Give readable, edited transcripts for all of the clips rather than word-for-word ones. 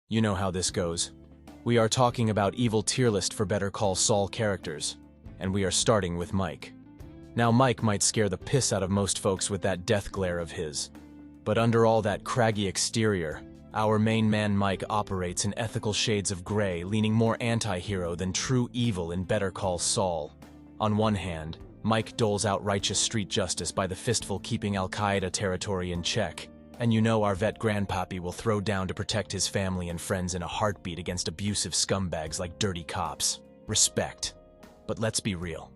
You know how this goes. We are talking about evil tier list for Better Call Saul characters, and we are starting with Mike. Now Mike might scare the piss out of most folks with that death glare of his. But under all that craggy exterior, our main man Mike operates in ethical shades of gray, leaning more anti-hero than true evil in Better Call Saul. On one hand, Mike doles out righteous street justice by the fistful, keeping Al-Qaeda territory in check. And you know our vet grandpappy will throw down to protect his family and friends in a heartbeat against abusive scumbags like dirty cops. Respect. But let's be real.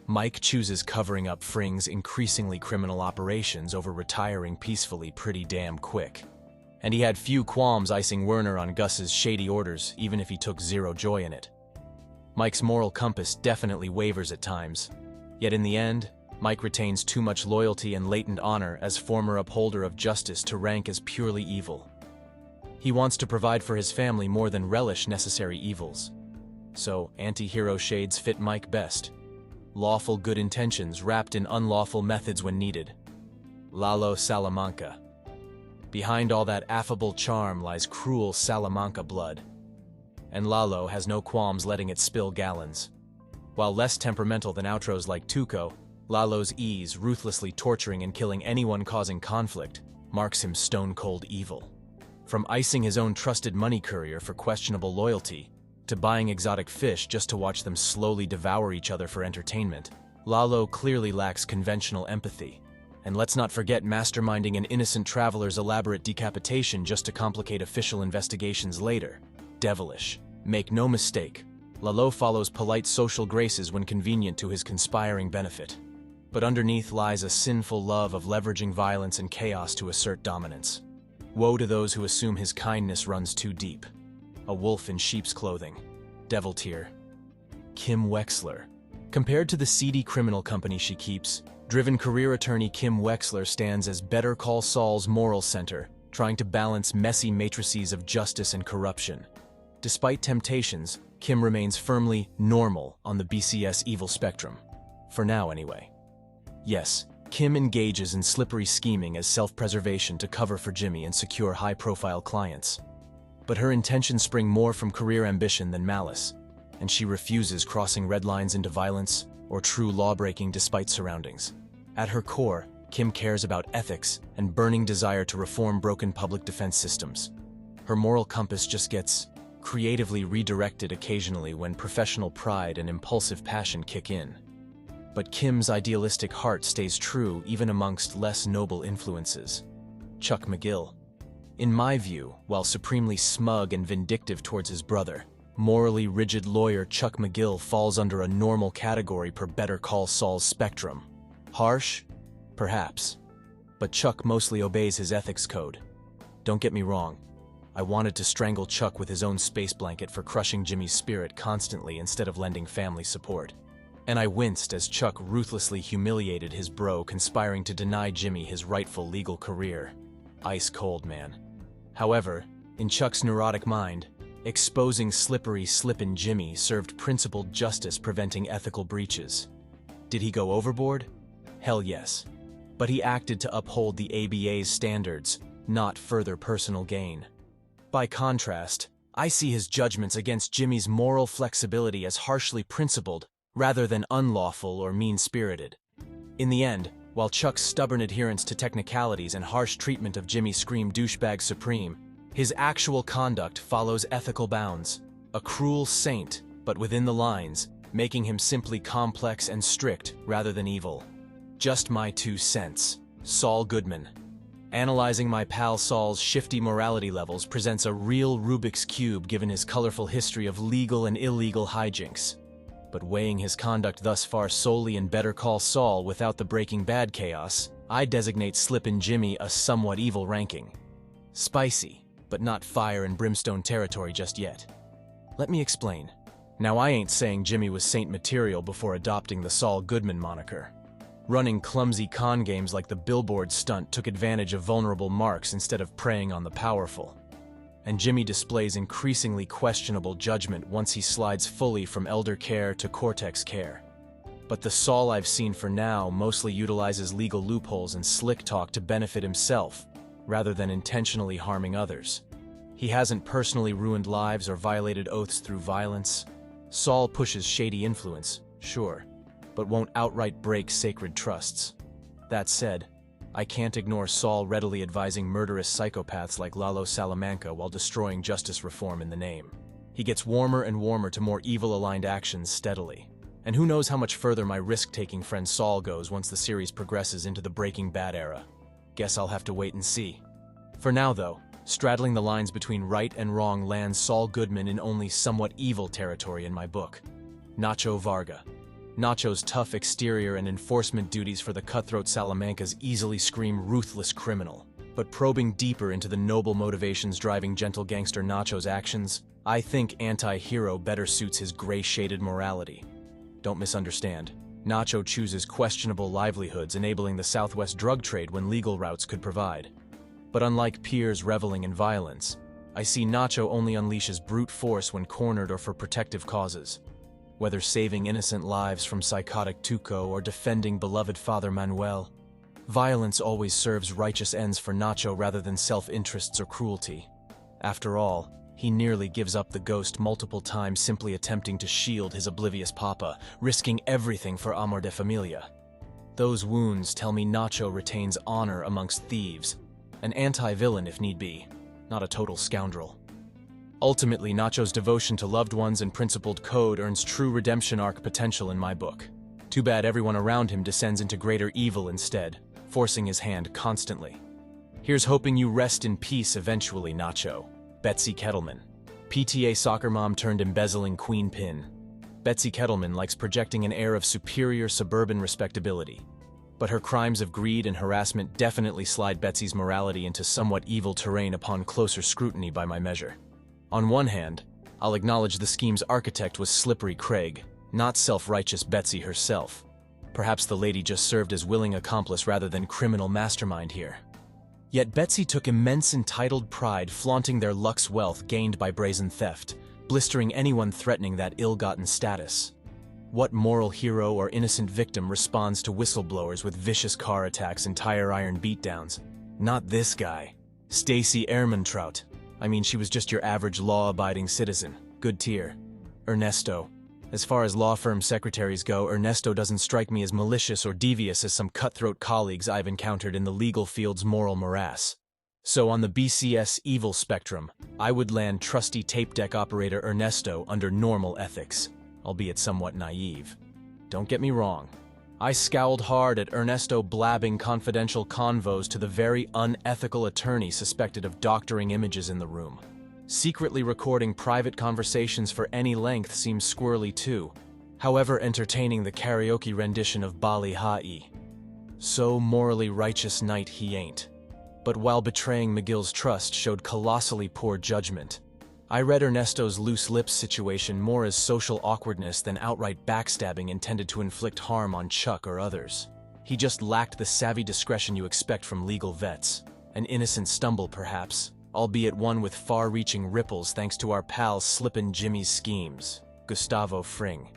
Mike chooses covering up Fring's increasingly criminal operations over retiring peacefully pretty damn quick. And he had few qualms icing Werner on Gus's shady orders, even if he took zero joy in it. Mike's moral compass definitely wavers at times. Yet in the end, Mike retains too much loyalty and latent honor as former upholder of justice to rank as purely evil. He wants to provide for his family more than relish necessary evils. So, anti-hero shades fit Mike best. Lawful good intentions wrapped in unlawful methods when needed. Lalo Salamanca. Behind all that affable charm lies cruel Salamanca blood. And Lalo has no qualms letting it spill gallons. While less temperamental than outros like Tuco, Lalo's ease, ruthlessly torturing and killing anyone causing conflict, marks him stone-cold evil. From icing his own trusted money courier for questionable loyalty, to buying exotic fish just to watch them slowly devour each other for entertainment, Lalo clearly lacks conventional empathy. And let's not forget masterminding an innocent traveler's elaborate decapitation just to complicate official investigations later. Devilish. Make no mistake, Lalo follows polite social graces when convenient to his conspiring benefit. But underneath lies a sinful love of leveraging violence and chaos to assert dominance. Woe to those who assume his kindness runs too deep. A wolf in sheep's clothing. Devil tier. Kim Wexler. Compared to the seedy criminal company she keeps, driven career attorney Kim Wexler stands as Better Call Saul's moral center, trying to balance messy matrices of justice and corruption. Despite temptations, Kim remains firmly normal on the BCS evil spectrum. For now, anyway. Yes, Kim engages in slippery scheming as self-preservation to cover for Jimmy and secure high-profile clients. But her intentions spring more from career ambition than malice, and she refuses crossing red lines into violence or true law-breaking despite surroundings. At her core, Kim cares about ethics and burning desire to reform broken public defense systems. Her moral compass just gets creatively redirected occasionally when professional pride and impulsive passion kick in. But Kim's idealistic heart stays true even amongst less noble influences. Chuck McGill. In my view, while supremely smug and vindictive towards his brother, morally rigid lawyer Chuck McGill falls under a normal category per Better Call Saul's spectrum. Harsh? Perhaps. But Chuck mostly obeys his ethics code. Don't get me wrong. I wanted to strangle Chuck with his own space blanket for crushing Jimmy's spirit constantly instead of lending family support. And I winced as Chuck ruthlessly humiliated his bro, conspiring to deny Jimmy his rightful legal career. Ice cold, man. However, in Chuck's neurotic mind, exposing slippery slippin' Jimmy served principled justice, preventing ethical breaches. Did he go overboard? Hell yes. But he acted to uphold the ABA's standards, not further personal gain. By contrast, I see his judgments against Jimmy's moral flexibility as harshly principled, rather than unlawful or mean-spirited. In the end, while Chuck's stubborn adherence to technicalities and harsh treatment of Jimmy scream douchebag supreme, his actual conduct follows ethical bounds. A cruel saint, but within the lines, making him simply complex and strict rather than evil. Just my 2 cents. Saul Goodman. Analyzing my pal Saul's shifty morality levels presents a real Rubik's Cube given his colorful history of legal and illegal hijinks. But weighing his conduct thus far solely in Better Call Saul without the Breaking Bad chaos, I designate Slippin' Jimmy a somewhat evil ranking. Spicy, but not fire and brimstone territory just yet. Let me explain. Now I ain't saying Jimmy was saint material before adopting the Saul Goodman moniker. Running clumsy con games like the billboard stunt took advantage of vulnerable marks instead of preying on the powerful. And Jimmy displays increasingly questionable judgment once he slides fully from elder care to cortex care. But the Saul I've seen for now mostly utilizes legal loopholes and slick talk to benefit himself, rather than intentionally harming others. He hasn't personally ruined lives or violated oaths through violence. Saul pushes shady influence, sure, but won't outright break sacred trusts. That said, I can't ignore Saul readily advising murderous psychopaths like Lalo Salamanca while destroying justice reform in the name. He gets warmer and warmer to more evil-aligned actions steadily. And who knows how much further my risk-taking friend Saul goes once the series progresses into the Breaking Bad era. Guess I'll have to wait and see. For now, though, straddling the lines between right and wrong lands Saul Goodman in only somewhat evil territory in my book. Nacho Varga. Nacho's tough exterior and enforcement duties for the cutthroat Salamancas easily scream ruthless criminal. But probing deeper into the noble motivations driving gentle gangster Nacho's actions, I think anti-hero better suits his gray-shaded morality. Don't misunderstand. Nacho chooses questionable livelihoods enabling the Southwest drug trade when legal routes could provide. But unlike peers reveling in violence, I see Nacho only unleashes brute force when cornered or for protective causes. Whether saving innocent lives from psychotic Tuco or defending beloved Father Manuel, violence always serves righteous ends for Nacho rather than self-interests or cruelty. After all, he nearly gives up the ghost multiple times simply attempting to shield his oblivious papa, risking everything for amor de familia. Those wounds tell me Nacho retains honor amongst thieves, an anti-villain if need be, not a total scoundrel. Ultimately, Nacho's devotion to loved ones and principled code earns true redemption arc potential in my book. Too bad everyone around him descends into greater evil instead, forcing his hand constantly. Here's hoping you rest in peace eventually, Nacho. Betsy Kettman. PTA soccer mom turned embezzling queen pin. Betsy Kettman likes projecting an air of superior suburban respectability. But her crimes of greed and harassment definitely slide Betsy's morality into somewhat evil terrain upon closer scrutiny by my measure. On one hand, I'll acknowledge the scheme's architect was Slippery Craig, not self-righteous Betsy herself. Perhaps the lady just served as willing accomplice rather than criminal mastermind here. Yet Betsy took immense entitled pride flaunting their luxe wealth gained by brazen theft, blistering anyone threatening that ill-gotten status. What moral hero or innocent victim responds to whistleblowers with vicious car attacks and tire iron beatdowns? Not this guy. Stacy Airman Trout. I mean, she was just your average law-abiding citizen. Good tier. Ernesto. As far as law firm secretaries go, Ernesto doesn't strike me as malicious or devious as some cutthroat colleagues I've encountered in the legal field's moral morass. So on the BCS evil spectrum, I would land trusty tape deck operator Ernesto under normal ethics, albeit somewhat naive. Don't get me wrong. I scowled hard at Ernesto blabbing confidential convos to the very unethical attorney suspected of doctoring images in the room. Secretly recording private conversations for any length seems squirrely too, however entertaining the karaoke rendition of Bali Ha'i. So morally righteous knight he ain't. But while betraying McGill's trust showed colossally poor judgment. I read Ernesto's loose lips situation more as social awkwardness than outright backstabbing intended to inflict harm on Chuck or others. He just lacked the savvy discretion you expect from legal vets. An innocent stumble perhaps, albeit one with far-reaching ripples thanks to our pal Slippin' Jimmy's schemes, Gustavo Fring.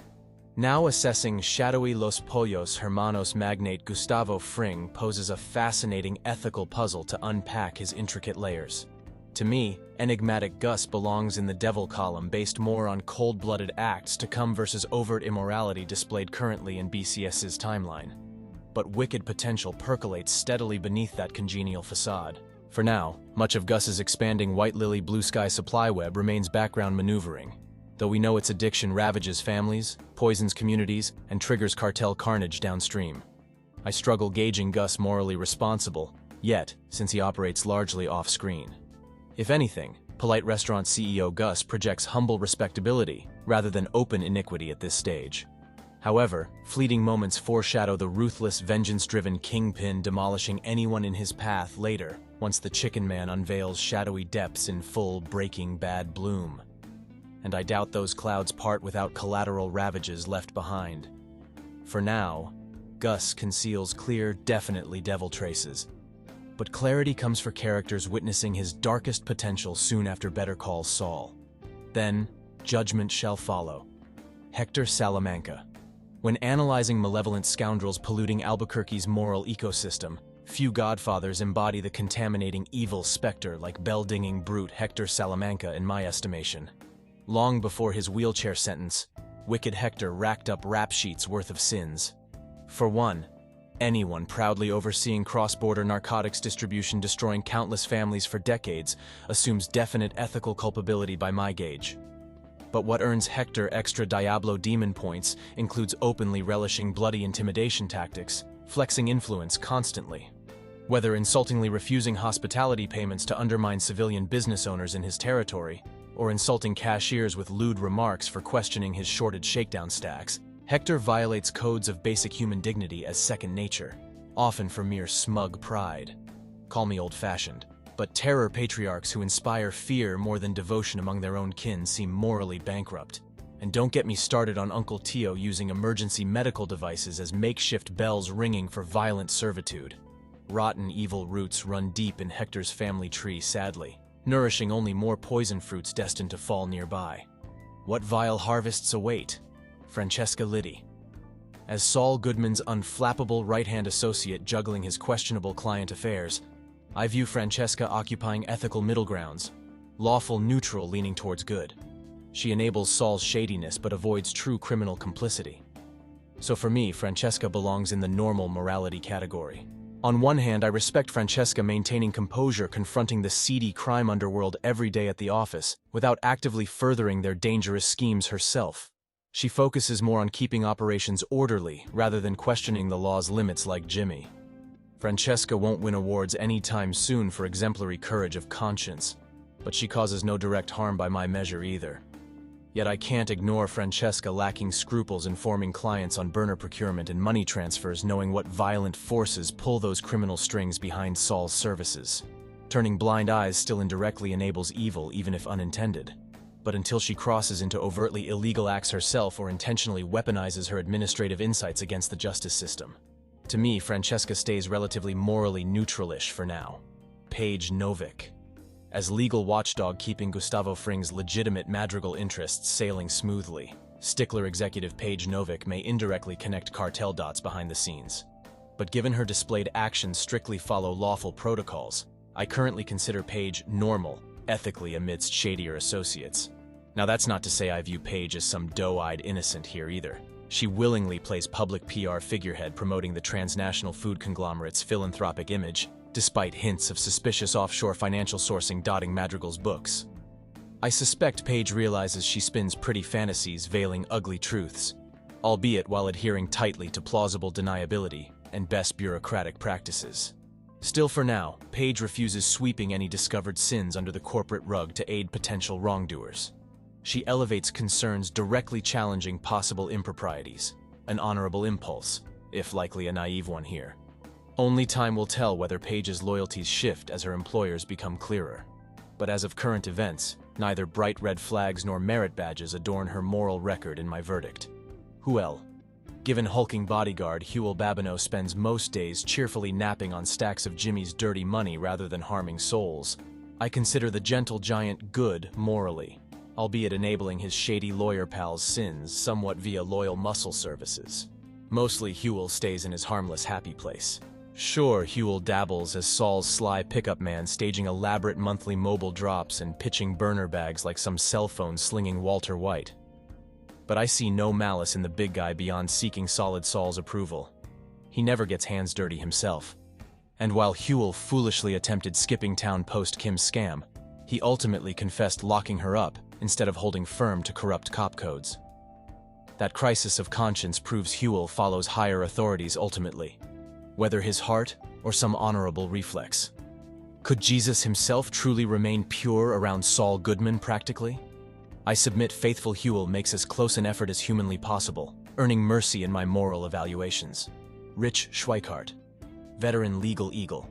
Now assessing shadowy Los Pollos Hermanos magnate Gustavo Fring poses a fascinating ethical puzzle to unpack his intricate layers. To me, enigmatic Gus belongs in the devil column based more on cold-blooded acts to come versus overt immorality displayed currently in BCS's timeline. But wicked potential percolates steadily beneath that congenial facade. For now, much of Gus's expanding White Lily Blue Sky supply web remains background maneuvering, though we know its addiction ravages families, poisons communities, and triggers cartel carnage downstream. I struggle gauging Gus morally responsible, yet, since he operates largely off-screen. If anything, polite restaurant CEO Gus projects humble respectability rather than open iniquity at this stage. However, fleeting moments foreshadow the ruthless, vengeance-driven kingpin demolishing anyone in his path later, once the Chicken Man unveils shadowy depths in full Breaking Bad bloom. And I doubt those clouds part without collateral ravages left behind. For now, Gus conceals clear, definitely devil traces. But clarity comes for characters witnessing his darkest potential soon after Better Call Saul. Then, judgment shall follow. Hector Salamanca. When analyzing malevolent scoundrels polluting Albuquerque's moral ecosystem, Few godfathers embody the contaminating evil specter like bell-dinging brute Hector Salamanca in my estimation. Long before his wheelchair sentence, wicked Hector racked up rap sheets worth of sins. For one, anyone proudly overseeing cross-border narcotics distribution destroying countless families for decades assumes definite ethical culpability by my gauge. But what earns Hector extra Diablo demon points includes openly relishing bloody intimidation tactics, flexing influence constantly. Whether insultingly refusing hospitality payments to undermine civilian business owners in his territory, or insulting cashiers with lewd remarks for questioning his shorted shakedown stacks, Hector violates codes of basic human dignity as second nature, often for mere smug pride. Call me old-fashioned, but terror patriarchs who inspire fear more than devotion among their own kin seem morally bankrupt. And don't get me started on Uncle Tio using emergency medical devices as makeshift bells ringing for violent servitude. Rotten evil roots run deep in Hector's family tree, sadly, nourishing only more poison fruits destined to fall nearby. What vile harvests await? Franchesca Lyy. As Saul Goodman's unflappable right-hand associate juggling his questionable client affairs, I view Franchesca occupying ethical middle grounds, lawful neutral leaning towards good. She enables Saul's shadiness but avoids true criminal complicity. So for me, Franchesca belongs in the normal morality category. On one hand, I respect Franchesca maintaining composure confronting the seedy crime underworld every day at the office, without actively furthering their dangerous schemes herself. She focuses more on keeping operations orderly rather than questioning the law's limits like Jimmy. Franchesca won't win awards anytime soon for exemplary courage of conscience, but she causes no direct harm by my measure either. Yet I can't ignore Franchesca lacking scruples informing clients on burner procurement and money transfers, knowing what violent forces pull those criminal strings behind Saul's services. Turning blind eyes still indirectly enables evil, even if unintended. But until she crosses into overtly illegal acts herself or intentionally weaponizes her administrative insights against the justice system. To me, Franchesca stays relatively morally neutral-ish for now. Paige Novick. As legal watchdog keeping Gustavo Fring's legitimate madrigal interests sailing smoothly, stickler executive Paige Novick may indirectly connect cartel dots behind the scenes. But given her displayed actions strictly follow lawful protocols, I currently consider Paige normal, ethically amidst shadier associates. Now that's not to say I view Paige as some doe-eyed innocent here either. She willingly plays public PR figurehead promoting the transnational food conglomerate's philanthropic image, despite hints of suspicious offshore financial sourcing dotting Madrigal's books. I suspect Paige realizes she spins pretty fantasies veiling ugly truths, albeit while adhering tightly to plausible deniability and best bureaucratic practices. Still for now, Paige refuses sweeping any discovered sins under the corporate rug to aid potential wrongdoers. She elevates concerns directly challenging possible improprieties, an honorable impulse, if likely a naive one here. Only time will tell whether Paige's loyalties shift as her employers become clearer. But as of current events, neither bright red flags nor merit badges adorn her moral record in my verdict. Huel. Given hulking bodyguard Hugo Babino spends most days cheerfully napping on stacks of Jimmy's dirty money rather than harming souls, I consider the gentle giant good morally, albeit enabling his shady lawyer pal's sins somewhat via loyal muscle services. Mostly Huel stays in his harmless happy place. Sure, Huel dabbles as Saul's sly pickup man, staging elaborate monthly mobile drops and pitching burner bags like some cell phone slinging Walter White. But I see no malice in the big guy beyond seeking solid Saul's approval. He never gets hands dirty himself. And while Huel foolishly attempted skipping town post-Kim's scam, he ultimately confessed locking her up instead of holding firm to corrupt cop codes. That crisis of conscience proves Huel follows higher authorities ultimately, whether his heart or some honorable reflex. Could Jesus himself truly remain pure around Saul Goodman practically? I submit faithful Huel makes as close an effort as humanly possible, earning mercy in my moral evaluations. Rich Schweikart. Veteran legal eagle.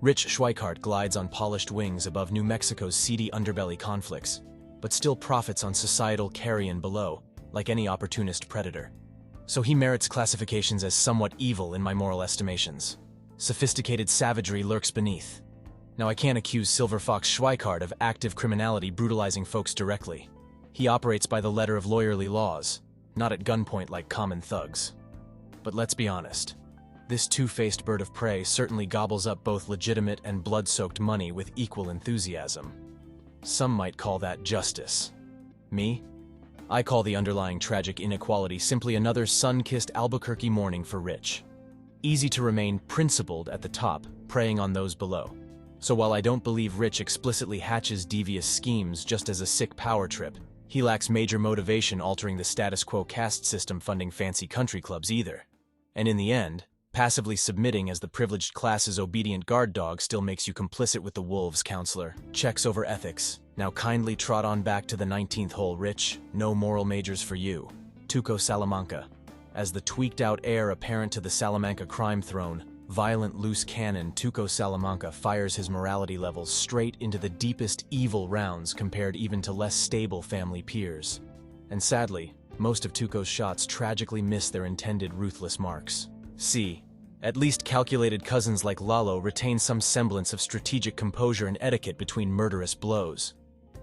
Rich Schweikart glides on polished wings above New Mexico's seedy underbelly conflicts, but still profits on societal carrion below, like any opportunist predator. So he merits classifications as somewhat evil in my moral estimations. Sophisticated savagery lurks beneath. Now I can't accuse Silver Fox Schweikart of active criminality brutalizing folks directly. He operates by the letter of lawyerly laws, not at gunpoint like common thugs. But let's be honest. This two-faced bird of prey certainly gobbles up both legitimate and blood-soaked money with equal enthusiasm. Some might call that justice. Me? I call the underlying tragic inequality simply another sun-kissed Albuquerque morning for Rich. Easy to remain principled at the top, preying on those below. So while I don't believe Rich explicitly hatches devious schemes just as a sick power trip, he lacks major motivation altering the status quo caste system funding fancy country clubs either. And in the end, passively submitting as the privileged class's obedient guard dog still makes you complicit with the wolves, counselor. Checks over ethics. Now kindly trot on back to the 19th hole, Rich. No moral majors for you. Tuco Salamanca. As the tweaked-out heir apparent to the Salamanca crime throne, violent loose cannon Tuco Salamanca fires his morality levels straight into the deepest evil rounds compared even to less stable family peers. And sadly, most of Tuco's shots tragically miss their intended ruthless marks. See, at least calculated cousins like Lalo retain some semblance of strategic composure and etiquette between murderous blows.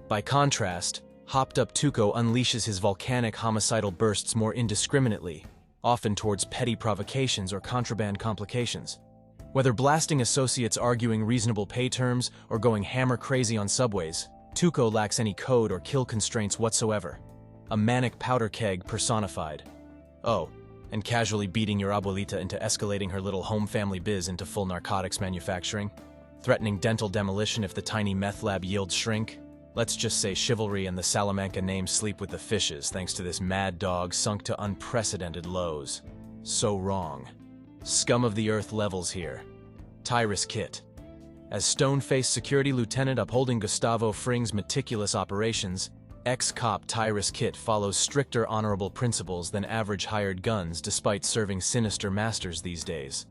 By contrast, hopped-up Tuco unleashes his volcanic homicidal bursts more indiscriminately, often towards petty provocations or contraband complications. Whether blasting associates arguing reasonable pay terms or going hammer crazy on subways, Tuco lacks any code or kill constraints whatsoever. A manic powder keg personified. Oh, and casually beating your abuelita into escalating her little home family biz into full narcotics manufacturing, threatening dental demolition if the tiny meth lab yields shrink. Let's just say chivalry and the Salamanca name sleep with the fishes thanks to this mad dog sunk to unprecedented lows. So wrong. Scum of the earth levels here. Tyrus Kit. As stone-faced security lieutenant upholding Gustavo Fring's meticulous operations, ex-cop Tyrus Kit follows stricter honorable principles than average hired guns despite serving sinister masters these days.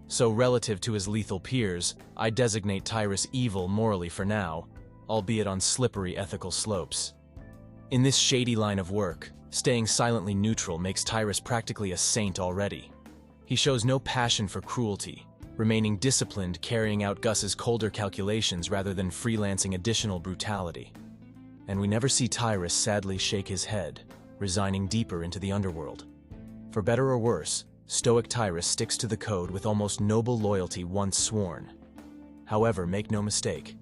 So relative to his lethal peers, I designate Tyrus evil morally for now, albeit on slippery ethical slopes. In this shady line of work, staying silently neutral makes Tyrus practically a saint already. He shows no passion for cruelty, remaining disciplined carrying out Gus's colder calculations rather than freelancing additional brutality. And we never see Tyrus sadly shake his head, resigning deeper into the underworld. For better or worse, stoic Tyrus sticks to the code with almost noble loyalty once sworn. However, make no mistake,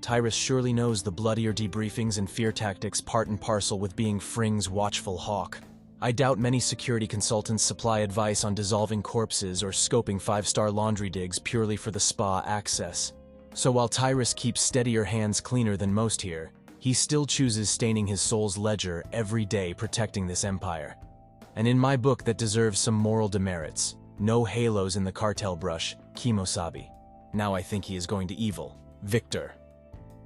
Tyrus surely knows the bloodier debriefings and fear tactics part and parcel with being Fring's watchful hawk. I doubt many security consultants supply advice on dissolving corpses or scoping five-star laundry digs purely for the spa access. So while Tyrus keeps steadier hands cleaner than most here, he still chooses staining his soul's ledger every day protecting this empire. And in my book that deserves some moral demerits, no halos in the cartel brush, Kimosabi. Now I think he is going to evil. Victor.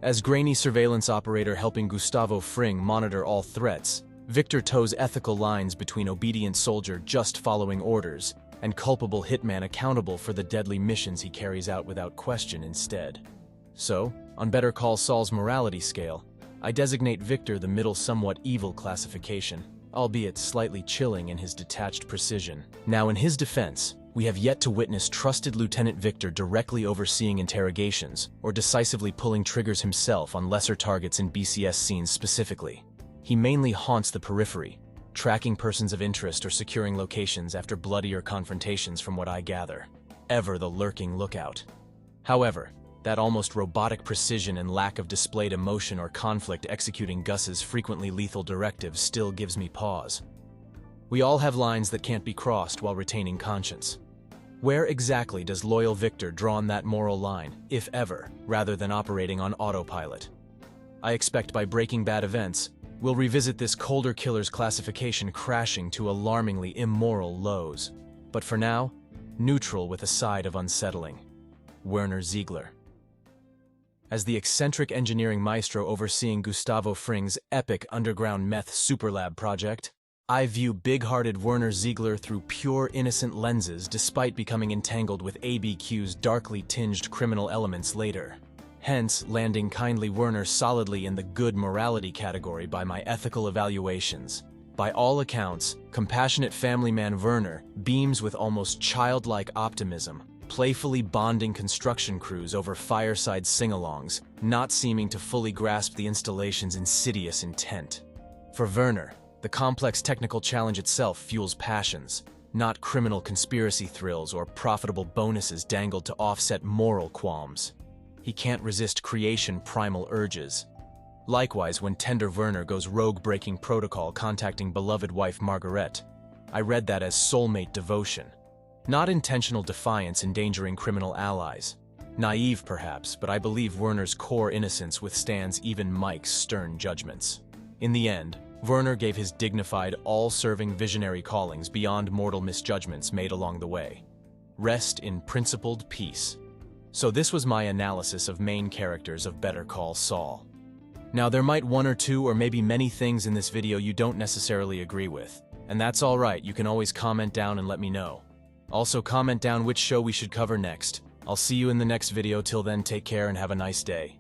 As grainy surveillance operator helping Gustavo Fring monitor all threats, Victor toes ethical lines between obedient soldier just following orders and culpable hitman accountable for the deadly missions he carries out without question instead. So, on Better Call Saul's morality scale, I designate Victor the middle somewhat evil classification, albeit slightly chilling in his detached precision. Now in his defense, we have yet to witness trusted Lieutenant Victor directly overseeing interrogations or decisively pulling triggers himself on lesser targets in BCS scenes specifically. He mainly haunts the periphery, tracking persons of interest or securing locations after bloodier confrontations from what I gather. Ever the lurking lookout. However, that almost robotic precision and lack of displayed emotion or conflict executing Gus's frequently lethal directives still gives me pause. We all have lines that can't be crossed while retaining conscience. Where exactly does loyal Victor draw on that moral line, if ever, rather than operating on autopilot? I expect by Breaking Bad events, we'll revisit this colder killer's classification crashing to alarmingly immoral lows. But for now, neutral with a side of unsettling. Werner Ziegler. As the eccentric engineering maestro overseeing Gustavo Fring's epic underground meth superlab project, I view big-hearted Werner Ziegler through pure innocent lenses despite becoming entangled with ABQ's darkly tinged criminal elements later. Hence, landing kindly Werner solidly in the good morality category by my ethical evaluations. By all accounts, compassionate family man Werner beams with almost childlike optimism, playfully bonding construction crews over fireside sing-alongs, not seeming to fully grasp the installation's insidious intent. For Werner, the complex technical challenge itself fuels passions, not criminal conspiracy thrills or profitable bonuses dangled to offset moral qualms. He can't resist creation primal urges. Likewise, when tender Werner goes rogue breaking protocol contacting beloved wife Margaret, I read that as soulmate devotion. Not intentional defiance endangering criminal allies. Naive perhaps, but I believe Werner's core innocence withstands even Mike's stern judgments. In the end, Werner gave his dignified, all-serving visionary callings beyond mortal misjudgments made along the way. Rest in principled peace. So this was my analysis of main characters of Better Call Saul. Now there might one or two or maybe many things in this video you don't necessarily agree with, and that's alright, you can always comment down and let me know. Also comment down which show we should cover next. I'll see you in the next video, till then take care and have a nice day.